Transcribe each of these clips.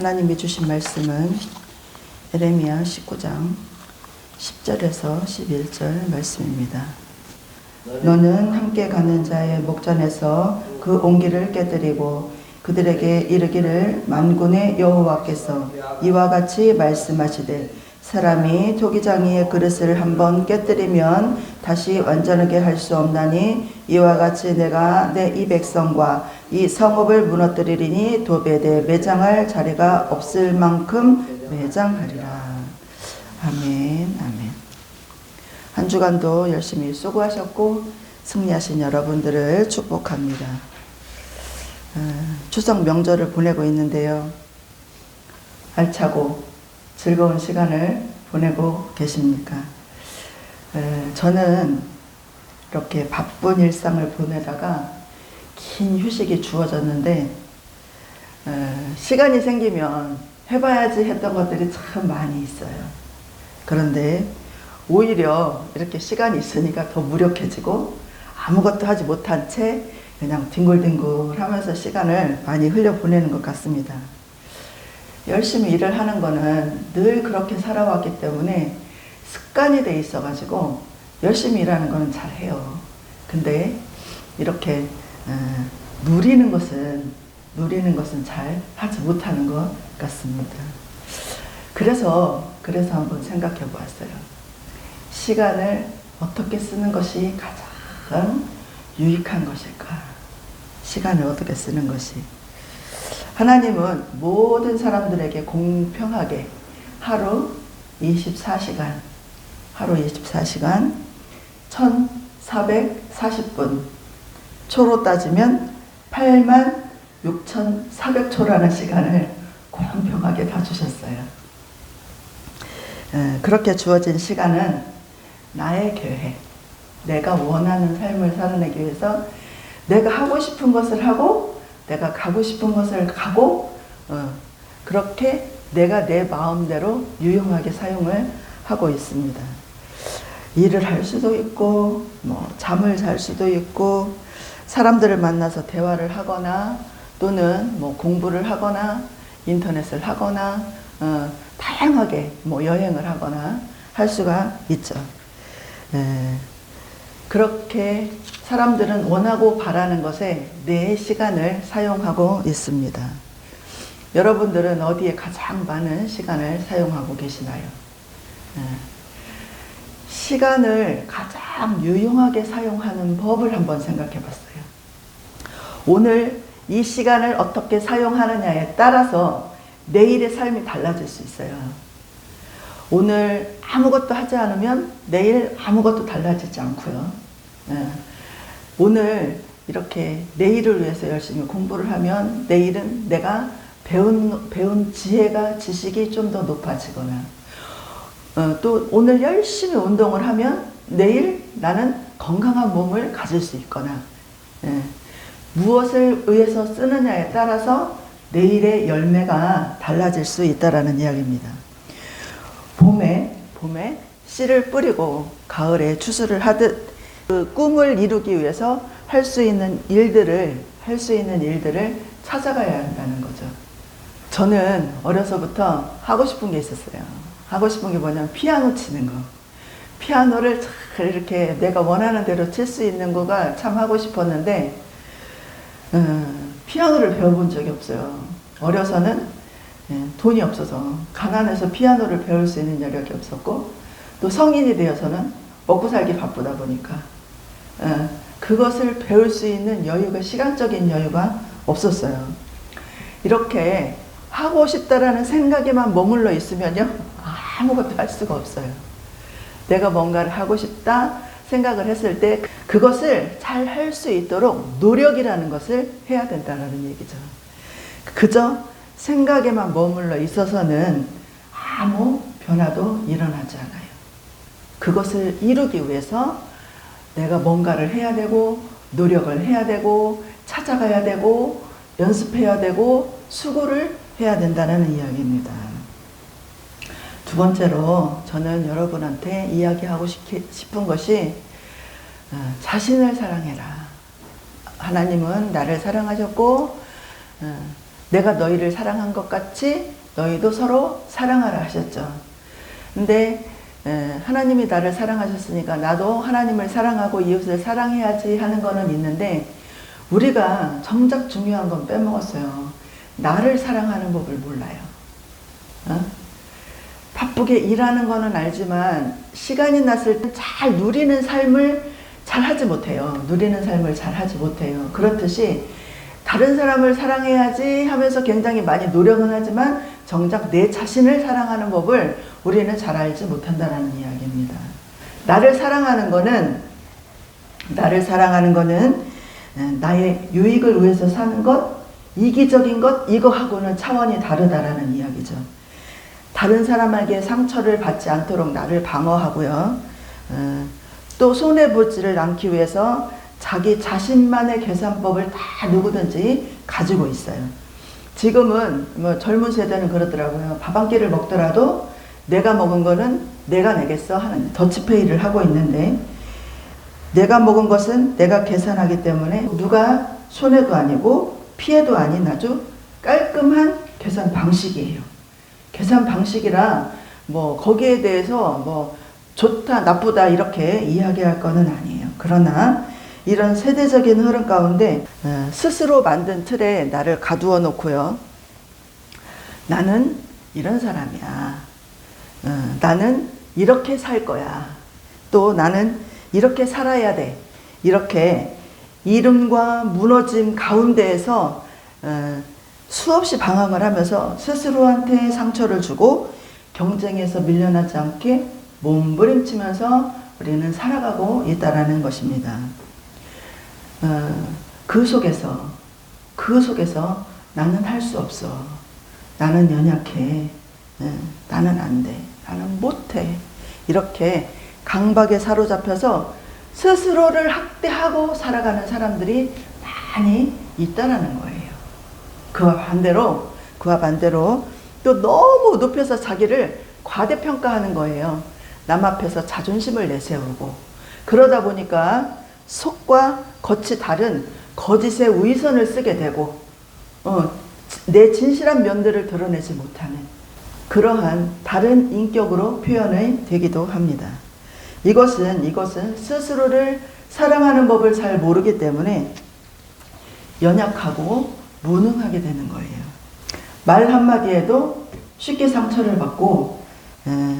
하나님이 주신 말씀은 예레미야 19장 10절에서 11절 말씀입니다. 너는 함께 가는 자의 목전에서 그 온기를 깨뜨리고 그들에게 이르기를 만군의 여호와께서 이와 같이 말씀하시되 사람이 토기장이의 그릇을 한번 깨뜨리면 다시 완전하게 할 수 없나니 이와 같이 내가 내 이 백성과 이 성읍을 무너뜨리리니 도배돼 매장할 자리가 없을 만큼 매장하리라. 아멘. 아멘. 한 주간도 열심히 수고하셨고 승리하신 여러분들을 축복합니다. 추석 명절을 보내고 있는데요. 알차고 즐거운 시간을 보내고 계십니까? 저는 이렇게 바쁜 일상을 보내다가 긴 휴식이 주어졌는데 시간이 생기면 해봐야지 했던 것들이 참 많이 있어요. 그런데 오히려 이렇게 시간이 있으니까 더 무력해지고 아무것도 하지 못한 채 그냥 뒹굴뒹굴 하면서 시간을 많이 흘려보내는 것 같습니다. 열심히 일을 하는 거는 늘 그렇게 살아왔기 때문에 습관이 돼 있어가지고 열심히 일하는 거는 잘해요. 근데 이렇게 누리는 것은 잘 하지 못하는 것 같습니다. 그래서 한번 생각해 보았어요. 시간을 어떻게 쓰는 것이 가장 유익한 것일까? 시간을 어떻게 쓰는 것이. 하나님은 모든 사람들에게 공평하게 하루 24시간 1440분 초로 따지면 86,400초라는 시간을 공평하게 다 주셨어요. 그렇게 주어진 시간은 나의 계획, 내가 원하는 삶을 살아내기 위해서 내가 하고 싶은 것을 하고 내가 가고 싶은 것을 가고 그렇게 내가 내 마음대로 유용하게 사용을 하고 있습니다. 일을 할 수도 있고 잠을 잘 수도 있고 사람들을 만나서 대화를 하거나 또는 공부를 하거나 인터넷을 하거나 다양하게 여행을 하거나 할 수가 있죠. 그렇게 사람들은 원하고 바라는 것에 내 시간을 사용하고 있습니다. 여러분들은 어디에 가장 많은 시간을 사용하고 계시나요? 시간을 가장 유용하게 사용하는 법을 한번 생각해 봤어요. 오늘 이 시간을 어떻게 사용하느냐에 따라서 내일의 삶이 달라질 수 있어요. 오늘 아무것도 하지 않으면 내일 아무것도 달라지지 않고요. 오늘 이렇게 내일을 위해서 열심히 공부를 하면 내일은 내가 배운 지혜가 지식이 좀 더 높아지거나 또 오늘 열심히 운동을 하면 내일 나는 건강한 몸을 가질 수 있거나 무엇을 위해서 쓰느냐에 따라서 내일의 열매가 달라질 수 있다라는 이야기입니다. 봄에 씨를 뿌리고 가을에 추수를 하듯 그 꿈을 이루기 위해서 할 수 있는 일들을 찾아가야 한다는 거죠. 저는 어려서부터 하고 싶은 게 있었어요. 하고 싶은 게 뭐냐면 피아노 치는 거. 피아노를 잘 이렇게 내가 원하는 대로 칠 수 있는 거가 참 하고 싶었는데 피아노를 배워본 적이 없어요. 어려서는 돈이 없어서 가난해서 피아노를 배울 수 있는 여력이 없었고 또 성인이 되어서는 먹고 살기 바쁘다 보니까 그것을 배울 수 있는 여유가 시간적인 여유가 없었어요. 이렇게 하고 싶다라는 생각에만 머물러 있으면요 아무것도 할 수가 없어요. 내가 뭔가를 하고 싶다 생각을 했을 때 그것을 잘 할 수 있도록 노력이라는 것을 해야 된다는 얘기죠. 그저 생각에만 머물러 있어서는 아무 변화도 일어나지 않아요. 그것을 이루기 위해서 내가 뭔가를 해야 되고 노력을 해야 되고 찾아가야 되고 연습해야 되고 수고를 해야 된다는 이야기입니다. 두 번째로 저는 여러분한테 이야기하고 싶은 것이 자신을 사랑해라. 하나님은 나를 사랑하셨고 내가 너희를 사랑한 것 같이 너희도 서로 사랑하라 하셨죠. 근데 하나님이 나를 사랑하셨으니까 나도 하나님을 사랑하고 이웃을 사랑해야지 하는 거는 있는데, 우리가 정작 중요한 건 빼먹었어요. 나를 사랑하는 법을 몰라요. 바쁘게 일하는 거는 알지만 시간이 났을 때 잘 누리는 삶을 잘 하지 못해요. 누리는 삶을 잘 하지 못해요. 그렇듯이 다른 사람을 사랑해야지 하면서 굉장히 많이 노력은 하지만 정작 내 자신을 사랑하는 법을 우리는 잘 알지 못한다는 이야기입니다. 나를 사랑하는 거는 나의 유익을 위해서 사는 것, 이기적인 것, 이거하고는 차원이 다르다라는 이야기죠. 다른 사람에게 상처를 받지 않도록 나를 방어하고요. 또 손해보지를 않기 위해서 자기 자신만의 계산법을 다 누구든지 가지고 있어요. 지금은 뭐 젊은 세대는 그러더라고요. 밥 한 끼를 먹더라도 내가 먹은 거는 내가 내겠어 하는 더치페이를 하고 있는데, 내가 먹은 것은 내가 계산하기 때문에 누가 손해도 아니고 피해도 아닌 아주 깔끔한 계산 방식이에요. 계산 방식이라 뭐 거기에 대해서 뭐 좋다 나쁘다 이렇게 이야기할 거는 아니에요. 그러나 이런 세대적인 흐름 가운데 스스로 만든 틀에 나를 가두어 놓고요. 나는 이런 사람이야. 나는 이렇게 살 거야. 또 나는 이렇게 살아야 돼. 이렇게 이름과 무너짐 가운데에서 수없이 방황을 하면서 스스로한테 상처를 주고 경쟁에서 밀려나지 않게 몸부림치면서 우리는 살아가고 있다라는 것입니다. 그 속에서 나는 할 수 없어. 나는 연약해. 나는 안 돼. 나는 못해. 이렇게 강박에 사로잡혀서 스스로를 학대하고 살아가는 사람들이 많이 있다라는 거예요. 그와 반대로 또 너무 높여서 자기를 과대평가하는 거예요. 남 앞에서 자존심을 내세우고, 그러다 보니까 속과 겉이 다른 거짓의 위선을 쓰게 되고 내 진실한 면들을 드러내지 못하는 그러한 다른 인격으로 표현이 되기도 합니다. 이것은 스스로를 사랑하는 법을 잘 모르기 때문에 연약하고 무능하게 되는 거예요. 말 한마디에도 쉽게 상처를 받고,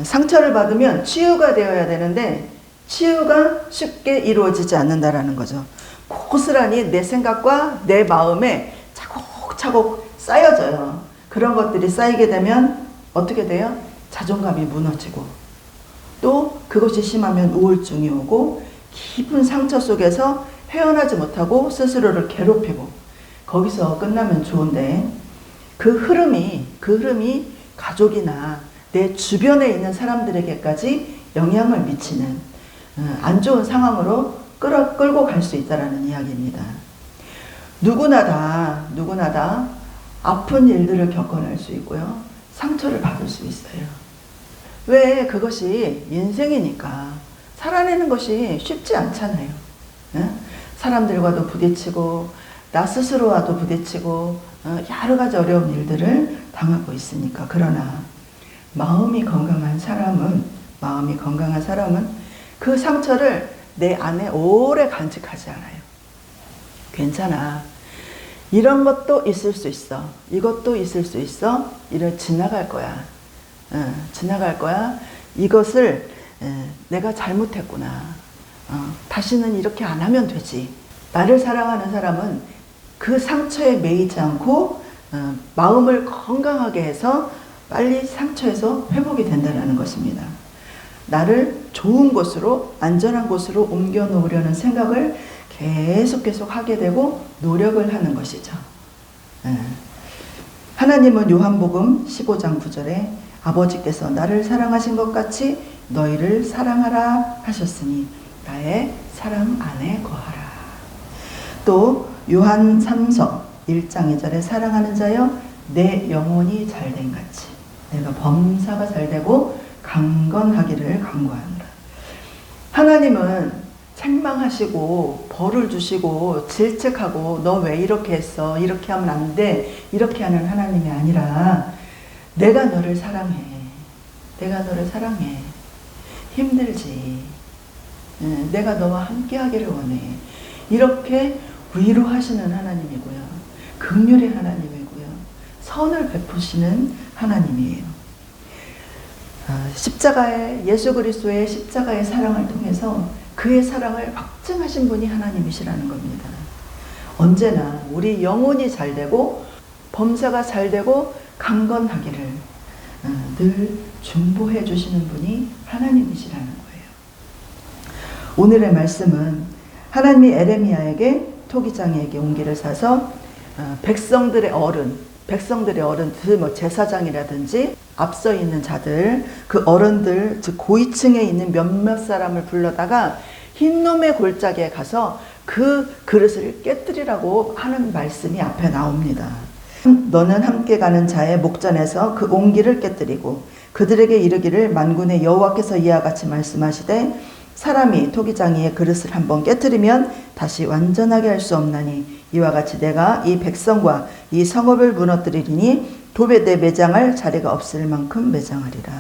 상처를 받으면 치유가 되어야 되는데 치유가 쉽게 이루어지지 않는다라는 거죠. 고스란히 내 생각과 내 마음에 차곡차곡 쌓여져요. 그런 것들이 쌓이게 되면 어떻게 돼요? 자존감이 무너지고, 또 그것이 심하면 우울증이 오고 깊은 상처 속에서 헤어나지 못하고 스스로를 괴롭히고, 거기서 끝나면 좋은데 그 흐름이 가족이나 내 주변에 있는 사람들에게까지 영향을 미치는 안 좋은 상황으로 끌고 갈 수 있다는 이야기입니다. 누구나 다 아픈 일들을 겪어낼 수 있고요. 상처를 받을 수 있어요. 왜? 그것이 인생이니까. 살아내는 것이 쉽지 않잖아요. 사람들과도 부딪히고 나 스스로와도 부딪히고 여러 가지 어려운 일들을 당하고 있으니까. 그러나 마음이 건강한 사람은 그 상처를 내 안에 오래 간직하지 않아요. 괜찮아. 이런 것도 있을 수 있어. 이것도 있을 수 있어. 지나갈 거야. 지나갈 거야. 이것을 내가 잘못했구나. 다시는 이렇게 안 하면 되지. 나를 사랑하는 사람은 그 상처에 매이지 않고 마음을 건강하게 해서 빨리 상처에서 회복이 된다는 것입니다. 나를 좋은 곳으로, 안전한 곳으로 옮겨 놓으려는 생각을 계속 하게 되고 노력을 하는 것이죠. 하나님은 요한복음 15장 9절에 아버지께서 나를 사랑하신 것 같이 너희를 사랑하라 하셨으니 나의 사랑 안에 거하라. 또 요한 3서 1장 2절에 사랑하는 자여 내 영혼이 잘된 같이 내가 범사가 잘되고 강건하기를 간구하노라. 하나님은 책망하시고 벌을 주시고 질책하고 너 왜 이렇게 했어? 이렇게 하면 안 돼. 이렇게 하는 하나님이 아니라 내가 너를 사랑해. 내가 너를 사랑해. 힘들지. 내가 너와 함께 하기를 원해. 이렇게 위로하시는 하나님이고요. 긍휼의 하나님이고요. 선을 베푸시는 하나님이에요. 십자가의 예수 그리스도의 십자가의 사랑을 통해서 그의 사랑을 확증하신 분이 하나님이시라는 겁니다. 언제나 우리 영혼이 잘되고 범사가 잘되고 강건하기를 늘 중보해 주시는 분이 하나님이시라는 거예요. 오늘의 말씀은 하나님이 에레미야에게 토기장에게 옹기를 사서 백성들의 어른, 그 제사장이라든지 앞서 있는 자들, 그 어른들, 즉 고위층에 있는 몇몇 사람을 불러다가 흰놈의 골짜기에 가서 그 그릇을 깨뜨리라고 하는 말씀이 앞에 나옵니다. 너는 함께 가는 자의 목전에서 그 옹기를 깨뜨리고 그들에게 이르기를 만군의 여호와께서 이와 같이 말씀하시되 사람이 토기장이의 그릇을 한번 깨뜨리면 다시 완전하게 할 수 없나니 이와 같이 내가 이 백성과 이 성읍을 무너뜨리리니 도배대 매장할 자리가 없을 만큼 매장하리라.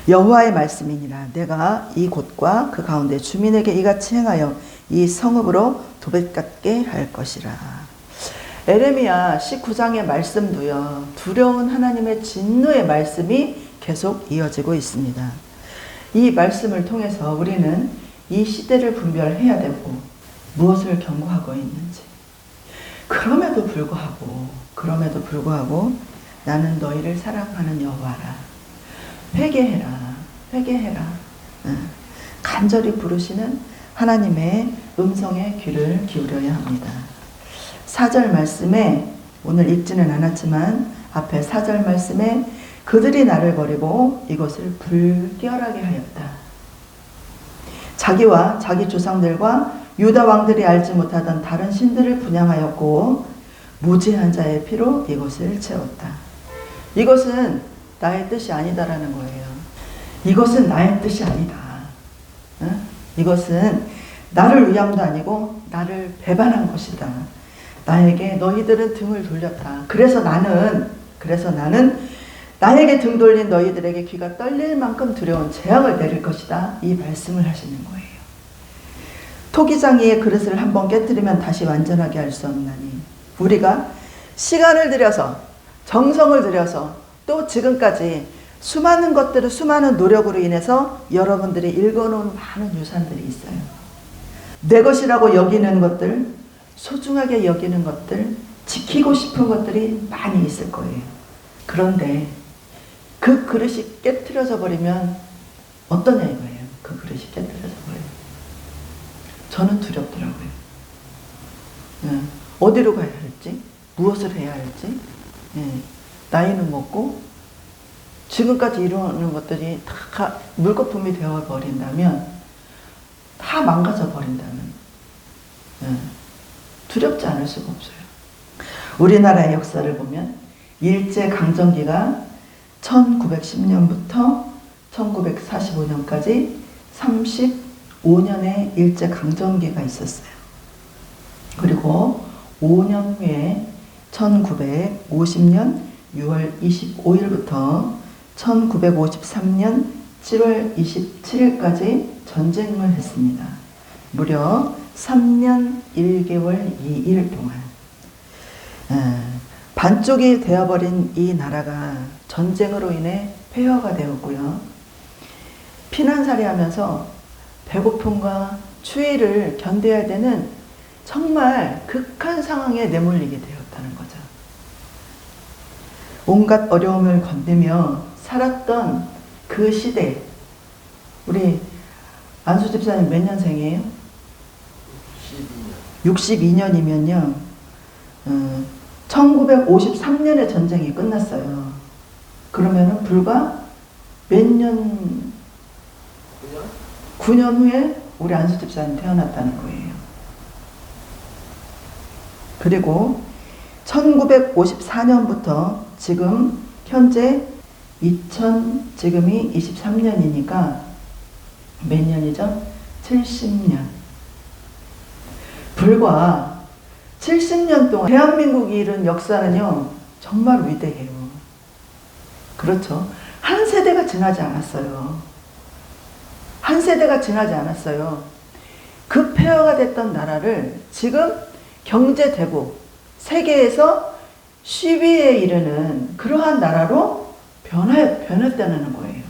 여호와의 말씀이니라. 내가 이 곳과 그 가운데 주민에게 이같이 행하여 이 성읍으로 도배같게 할 것이라. 에레미야 19장의 말씀도요, 두려운 하나님의 진노의 말씀이 계속 이어지고 있습니다. 이 말씀을 통해서 우리는 이 시대를 분별해야 되고 무엇을 경고하고 있는지, 그럼에도 불구하고 나는 너희를 사랑하는 여호와라. 회개해라. 간절히 부르시는 하나님의 음성에 귀를 기울여야 합니다. 4절 말씀에, 오늘 읽지는 않았지만 앞에 4절 말씀에 그들이 나를 버리고 이것을 불결하게 하였다. 자기와 자기 조상들과 유다 왕들이 알지 못하던 다른 신들을 분향하였고 무지한 자의 피로 이것을 채웠다. 이것은 나의 뜻이 아니다라는 거예요. 이것은 나의 뜻이 아니다. 이것은 나를 위함도 아니고 나를 배반한 것이다. 나에게 너희들은 등을 돌렸다. 그래서 나는 나에게 등 돌린 너희들에게 귀가 떨릴 만큼 두려운 재앙을 내릴 것이다. 이 말씀을 하시는 거예요. 토기장이의 그릇을 한번 깨뜨리면 다시 완전하게 할 수 없나니 우리가 시간을 들여서 정성을 들여서 또 지금까지 수많은 것들을 수많은 노력으로 인해서 여러분들이 읽어놓은 많은 유산들이 있어요. 내 것이라고 여기는 것들, 소중하게 여기는 것들, 지키고 싶은 것들이 많이 있을 거예요. 그런데 그 그릇이 깨트려져 버리면 어떠냐 이거예요. 그 그릇이 깨트려져 버려요. 저는 두렵더라고요. 어디로 가야 할지, 무엇을 해야 할지, 나이는 먹고 지금까지 이루어놓은 것들이 다 물거품이 되어버린다면, 다 망가져 버린다면 두렵지 않을 수가 없어요. 우리나라의 역사를 보면 일제강점기가 1910년부터 1945년까지 35년의 일제강점기가 있었어요. 그리고 5년 후에 1950년 6월 25일부터 1953년 7월 27일까지 전쟁을 했습니다. 무려 3년 1개월 2일 동안. 반쪽이 되어버린 이 나라가 전쟁으로 인해 폐허가 되었고요. 피난살이 하면서 배고픔과 추위를 견뎌야 되는 정말 극한 상황에 내몰리게 되었다는 거죠. 온갖 어려움을 건너며 살았던 그 시대, 우리 안수 집사님 몇 년생이에요? 62년이면요. 1953년에 전쟁이 끝났어요. 그러면은 불과 몇 년? 9년 후에 우리 안수 집사님 태어났다는 거예요. 그리고 1954년부터 지금 현재 지금이 23년이니까 몇 년이죠? 70년. 불과 70년 동안 대한민국이 이룬 역사는요, 정말 위대해요. 그렇죠. 한 세대가 지나지 않았어요. 한 세대가 지나지 않았어요. 그 폐허가 됐던 나라를 지금 경제대국, 세계에서 10위에 이르는 그러한 나라로 변했다는 거예요.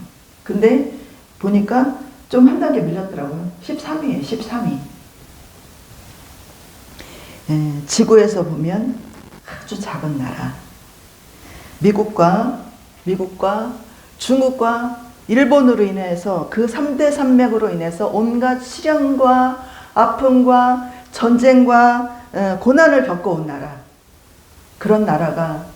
근데 보니까 좀 한 단계 밀렸더라고요. 13위에 13위. 지구에서 보면 아주 작은 나라. 미국과 중국과 일본으로 인해서 그 3대 산맥으로 인해서 온갖 시련과 아픔과 전쟁과 고난을 겪어온 나라. 그런 나라가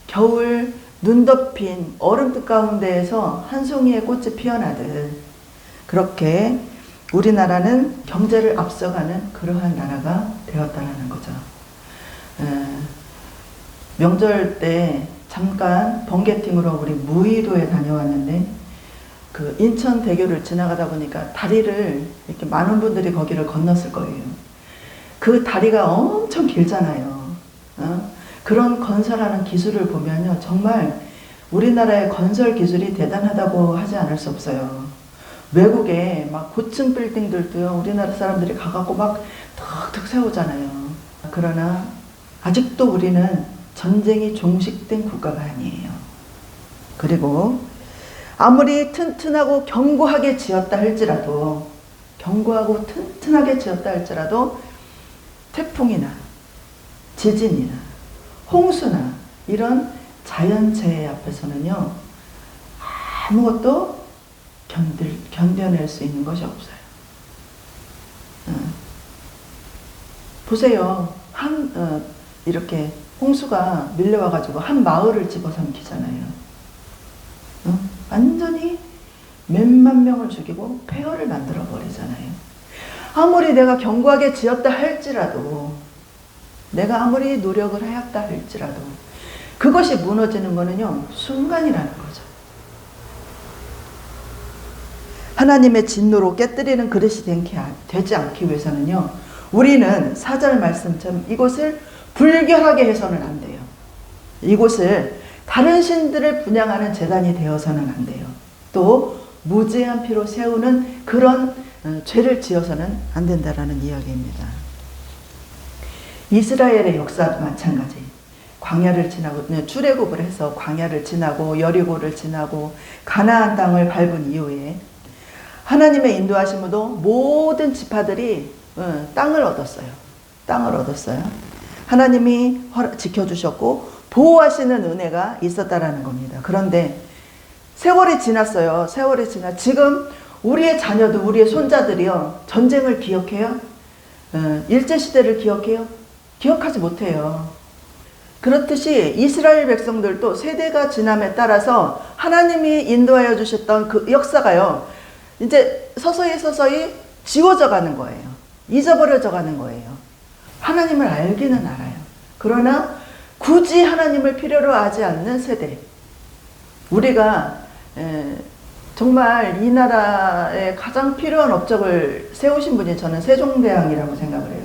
겨울 눈 덮인 얼음 가운데에서 한 송이의 꽃이 피어나듯 그렇게 우리나라는 경제를 앞서가는 그러한 나라가 되었다는 거죠. 명절 때 잠깐 번개팀으로 우리 무의도에 다녀왔는데 그 인천대교를 지나가다 보니까 다리를 이렇게 많은 분들이 거기를 건넜을 거예요. 그 다리가 엄청 길잖아요. 그런 건설하는 기술을 보면요, 정말 우리나라의 건설 기술이 대단하다고 하지 않을 수 없어요. 외국에 막 고층 빌딩들도요, 우리나라 사람들이 가갖고 막 턱턱 세우잖아요. 그러나 아직도 우리는 전쟁이 종식된 국가가 아니에요. 그리고 아무리 튼튼하고 견고하게 지었다 할지라도, 견고하고 튼튼하게 지었다 할지라도 태풍이나 지진이나 홍수나 이런 자연재해 앞에서는요, 아무것도 견뎌낼 수 있는 것이 없어요. 보세요. 이렇게 홍수가 밀려와가지고 한 마을을 집어삼키잖아요. 완전히 몇만 명을 죽이고 폐허를 만들어 버리잖아요. 아무리 내가 견고하게 지었다 할지라도, 내가 아무리 노력을 하였다 할지라도 그것이 무너지는 거는요, 순간이라는 거죠. 하나님의 진노로 깨뜨리는 그릇이 되지 않기 위해서는요, 우리는 4절 말씀처럼 이곳을 불결하게 해서는 안 돼요. 이곳을 다른 신들을 분양하는 제단이 되어서는 안 돼요. 또 무죄한 피로 세우는 그런 죄를 지어서는 안 된다라는 이야기입니다. 이스라엘의 역사도 마찬가지. 광야를 지나고, 출애굽을 해서 광야를 지나고 여리고를 지나고 가나안 땅을 밟은 이후에 하나님의 인도하심으로 모든 지파들이 땅을 얻었어요. 땅을 얻었어요. 하나님이 지켜주셨고 보호하시는 은혜가 있었다라는 겁니다. 그런데 세월이 지났어요. 세월이 지나 지금 우리의 자녀도, 우리의 손자들이요, 전쟁을 기억해요? 일제시대를 기억해요? 기억하지 못해요. 그렇듯이 이스라엘 백성들도 세대가 지남에 따라서 하나님이 인도하여 주셨던 그 역사가요, 이제 서서히 지워져 가는 거예요. 잊어버려져 가는 거예요. 하나님을 알기는 알아요. 그러나 굳이 하나님을 필요로 하지 않는 세대. 우리가 정말 이 나라에 가장 필요한 업적을 세우신 분이 저는 세종대왕이라고 생각을 해요.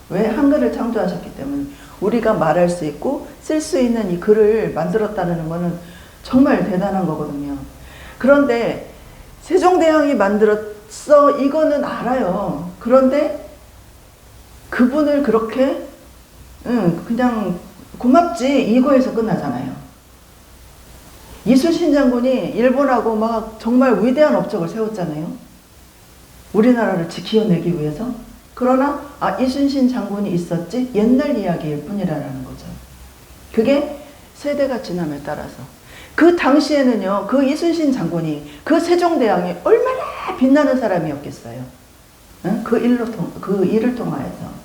왜? 한글을 창조하셨기 때문에. 우리가 말할 수 있고 쓸 수 있는 이 글을 만들었다는 것은 정말 대단한 거거든요. 그런데 세종대왕이 만들었어, 이거는 알아요. 그런데 그분을 그렇게 그냥 고맙지 이거에서 끝나잖아요. 이순신 장군이 일본하고 막 정말 위대한 업적을 세웠잖아요. 우리나라를 지켜내기 위해서. 그러나 이순신 장군이 있었지 옛날 이야기일 뿐이라는 거죠. 그게 세대가 지남에 따라서. 그 당시에는요, 그 이순신 장군이, 그 세종대왕이 얼마나 빛나는 사람이었겠어요. 그 일을 통하여서.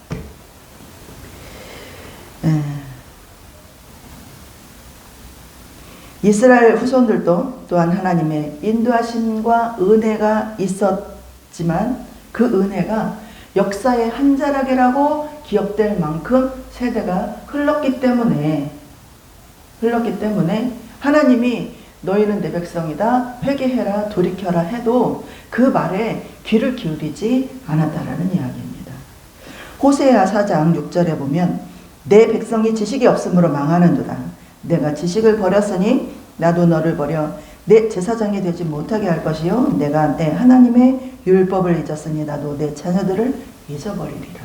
이스라엘 후손들도 또한 하나님의 인도하심과 은혜가 있었지만 그 은혜가 역사의 한 자락이라고 기억될 만큼 세대가 흘렀기 때문에 하나님이 너희는 내 백성이다 회개해라 돌이켜라 해도 그 말에 귀를 기울이지 않았다라는 이야기입니다. 호세아 4장 6절에 보면 내 백성이 지식이 없으므로 망하는도다. 내가 지식을 버렸으니 나도 너를 버려 내 제사장이 되지 못하게 할 것이요 내가 내 하나님의 율법을 잊었으니 나도 내 자녀들을 잊어버리리라.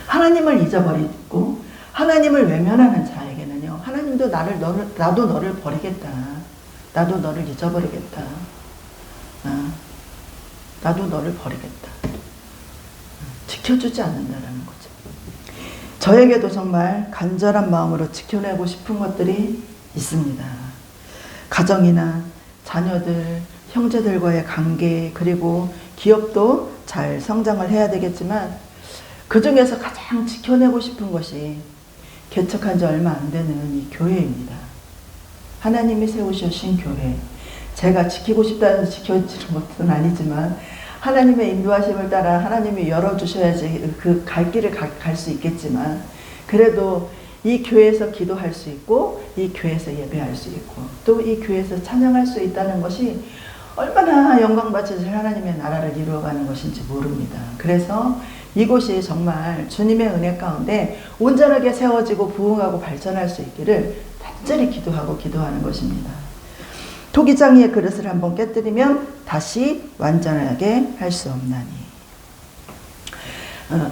하나님을 잊어버리고 하나님을 외면하는 자에게는요 하나님도 나도 너를 버리겠다. 나도 너를 잊어버리겠다. 나도 너를 버리겠다. 지켜주지 않는다라는 거죠. 저에게도 정말 간절한 마음으로 지켜내고 싶은 것들이 있습니다. 가정이나 자녀들, 형제들과의 관계, 그리고 기업도 잘 성장을 해야 되겠지만 그 중에서 가장 지켜내고 싶은 것이 개척한 지 얼마 안 되는 이 교회입니다. 하나님이 세우신 교회. 제가 지키고 싶다 해서 지켜지는 것은 아니지만 하나님의 인도하심을 따라 하나님이 열어주셔야지 그 갈 길을 갈 수 있겠지만 그래도 이 교회에서 기도할 수 있고 이 교회에서 예배할 수 있고 또 이 교회에서 찬양할 수 있다는 것이 얼마나 영광받으실 하나님의 나라를 이루어가는 것인지 모릅니다. 그래서 이곳이 정말 주님의 은혜 가운데 온전하게 세워지고 부흥하고 발전할 수 있기를 간절히 기도하고 기도하는 것입니다. 토기장이의 그릇을 한번 깨뜨리면 다시 완전하게 할 수 없나니.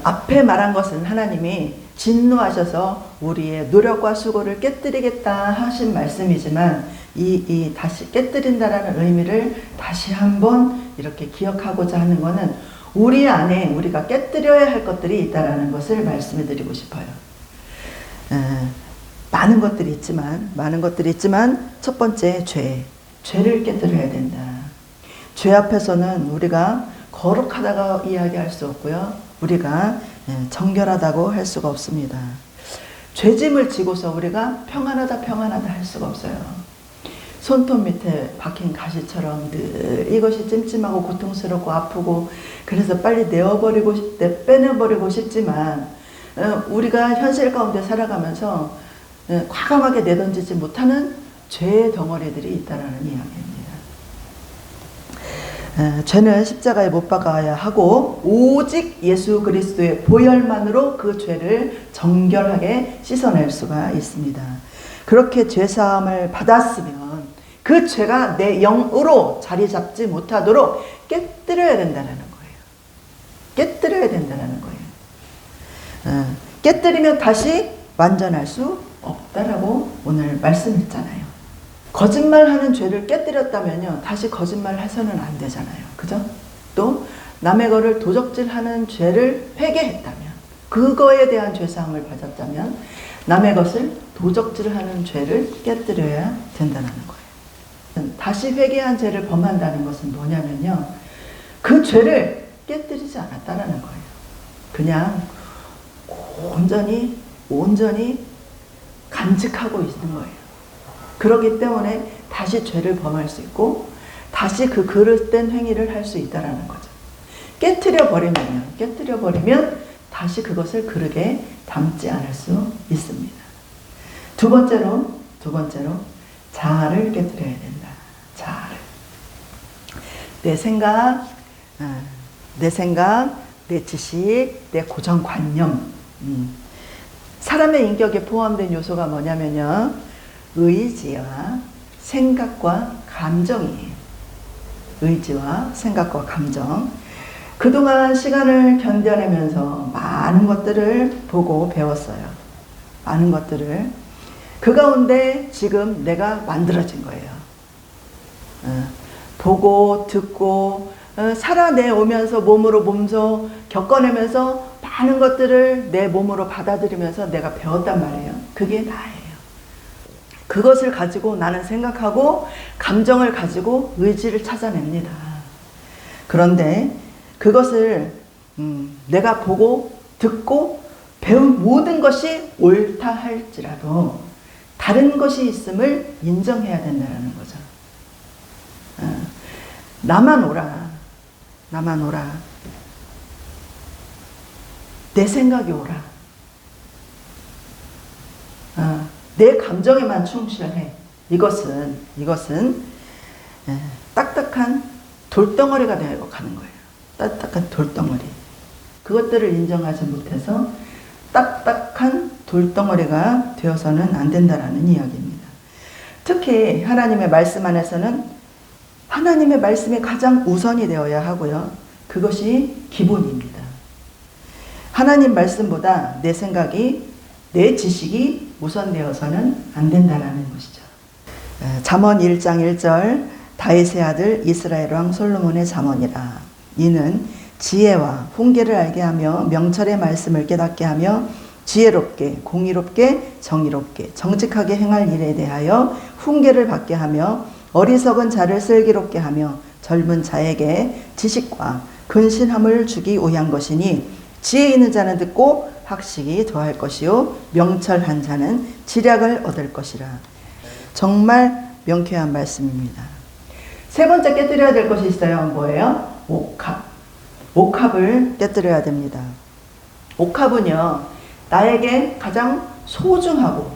앞에 말한 것은 하나님이 진노하셔서 우리의 노력과 수고를 깨뜨리겠다 하신 말씀이지만 이 다시 깨뜨린다라는 의미를 다시 한번 이렇게 기억하고자 하는 것은 우리 안에 우리가 깨뜨려야 할 것들이 있다라는 것을 말씀해 드리고 싶어요. 많은 것들이 있지만 첫 번째 죄를 깨뜨려야 된다. 죄 앞에서는 우리가 거룩하다고 이야기할 수 없고요. 우리가 정결하다고 할 수가 없습니다. 죄짐을 지고서 우리가 평안하다 할 수가 없어요. 손톱 밑에 박힌 가시처럼 늘 이것이 찜찜하고 고통스럽고 아프고 그래서 빨리 빼내버리고 싶지만 우리가 현실 가운데 살아가면서 과감하게 내던지지 못하는 죄의 덩어리들이 있다는 이야기입니다. 죄는 십자가에 못 박아야 하고 오직 예수 그리스도의 보혈만으로 그 죄를 정결하게 씻어낼 수가 있습니다. 그렇게 죄사함을 받았으면 그 죄가 내 영으로 자리 잡지 못하도록 깨뜨려야 된다는 거예요. 깨뜨려야 된다는 거예요. 깨뜨리면 다시 완전할 수 없다라고 오늘 말씀했잖아요. 거짓말하는 죄를 깨뜨렸다면요 다시 거짓말 해서는 안 되잖아요. 그죠? 또 남의 거를 도적질하는 죄를 회개했다면 그거에 대한 죄사함을 받았다면 남의 것을 도적질하는 죄를 깨뜨려야 된다는 거예요. 다시 회개한 죄를 범한다는 것은 뭐냐면요 그 죄를 깨뜨리지 않았다는 거예요. 그냥 온전히 간직하고 있는 거예요. 그렇기 때문에 다시 죄를 범할 수 있고 다시 그 그릇된 행위를 할 수 있다는 거죠. 깨뜨려 버리면 다시 그것을 그릇에 담지 않을 수 있습니다. 두 번째로 자아를 깨뜨려야 된다. 자아를. 내 생각, 내 지식, 내 고정관념. 사람의 인격에 포함된 요소가 뭐냐면요. 의지와 생각과 감정이에요. 의지와 생각과 감정. 그동안 시간을 견뎌내면서 많은 것들을 보고 배웠어요. 많은 것들을. 그 가운데 지금 내가 만들어진 거예요. 보고 듣고 살아내오면서 몸소 겪어내면서 많은 것들을 내 몸으로 받아들이면서 내가 배웠단 말이에요. 그게 나예요. 그것을 가지고 나는 생각하고 감정을 가지고 의지를 찾아냅니다. 그런데 그것을 내가 보고 듣고 배운 모든 것이 옳다 할지라도 다른 것이 있음을 인정해야 된다는 거죠. 나만 옳아. 내 생각이 옳아. 내 감정에만 충실해. 이것은 딱딱한 돌덩어리가 되어 가는 거예요. 딱딱한 돌덩어리. 그것들을 인정하지 못해서 딱딱한 돌덩어리가 되어서는 안 된다라는 이야기입니다. 특히 하나님의 말씀 안에서는 하나님의 말씀이 가장 우선이 되어야 하고요. 그것이 기본입니다. 하나님 말씀보다 내 생각이, 내 지식이 우선되어서는 안 된다라는 것이죠. 잠언 1장 1절 다윗의 아들 이스라엘 왕 솔로몬의 잠언이라. 이는 지혜와 훈계를 알게 하며 명철의 말씀을 깨닫게 하며 지혜롭게 공의롭게 정의롭게 정직하게 행할 일에 대하여 훈계를 받게 하며 어리석은 자를 슬기롭게 하며 젊은 자에게 지식과 근신함을 주기 위한 것이니 지혜 있는 자는 듣고 학식이 더할 것이요 명철한 자는 지략을 얻을 것이라. 정말 명쾌한 말씀입니다. 세 번째 깨뜨려야 될 것이 있어요. 뭐예요? 옥합. 옥합을 깨뜨려야 됩니다. 옥합은요, 나에게 가장 소중하고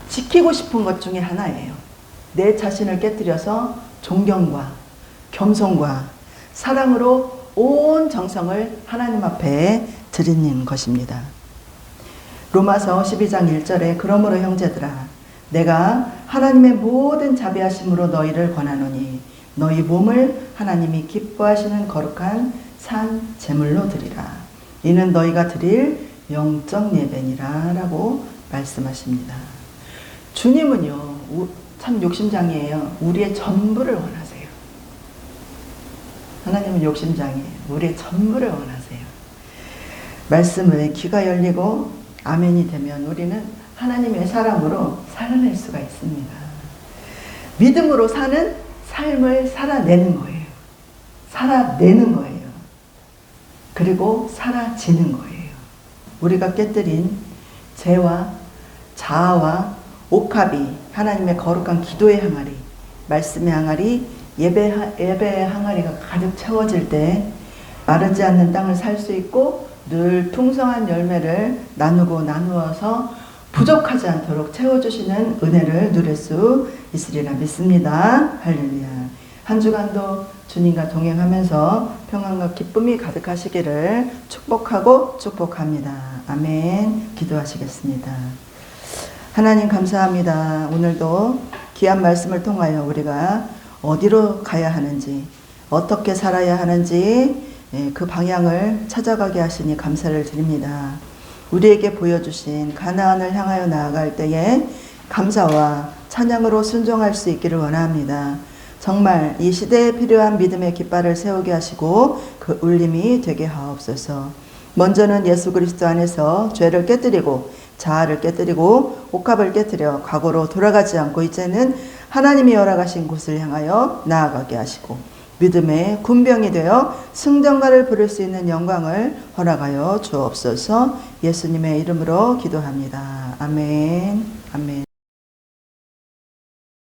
지키고 싶은 것 중에 하나예요. 내 자신을 깨뜨려서 존경과 겸손과 사랑으로 온 정성을 하나님 앞에 드리는 것입니다. 로마서 12장 1절에 그러므로 형제들아 내가 하나님의 모든 자비하심으로 너희를 권하노니 너희 몸을 하나님이 기뻐하시는 거룩한 산 제물로 드리라. 이는 너희가 드릴 영적 예배니라 라고 말씀하십니다. 주님은요 참 욕심장이에요. 우리의 전부를 원하세요. 하나님은 욕심장이에요. 우리의 전부를 원하세요. 말씀에 귀가 열리고 아멘이 되면 우리는 하나님의 사랑으로 살아낼 수가 있습니다. 믿음으로 사는 삶을 살아내는 거예요. 살아내는 거예요. 그리고 사라지는 거예요. 우리가 깨뜨린 죄와 자아와 옥합이 하나님의 거룩한 기도의 항아리, 말씀의 항아리, 예배의 항아리가 가득 채워질 때 마르지 않는 땅을 살 수 있고 늘 풍성한 열매를 나누어서 부족하지 않도록 채워주시는 은혜를 누릴 수 있으리라 믿습니다. 할렐루야. 한 주간도 주님과 동행하면서 평안과 기쁨이 가득하시기를 축복합니다. 아멘. 기도하시겠습니다. 하나님 감사합니다. 오늘도 귀한 말씀을 통하여 우리가 어디로 가야 하는지, 어떻게 살아야 하는지 그 방향을 찾아가게 하시니 감사를 드립니다. 우리에게 보여주신 가나안을 향하여 나아갈 때에 감사와 찬양으로 순종할 수 있기를 원합니다. 정말 이 시대에 필요한 믿음의 깃발을 세우게 하시고 그 울림이 되게 하옵소서. 먼저는 예수 그리스도 안에서 죄를 깨뜨리고 자아를 깨뜨리고 옥합을 깨뜨려 과거로 돌아가지 않고 이제는 하나님이 허락하신 곳을 향하여 나아가게 하시고 믿음의 군병이 되어 승전가를 부를 수 있는 영광을 허락하여 주옵소서. 예수님의 이름으로 기도합니다. 아멘. 아멘.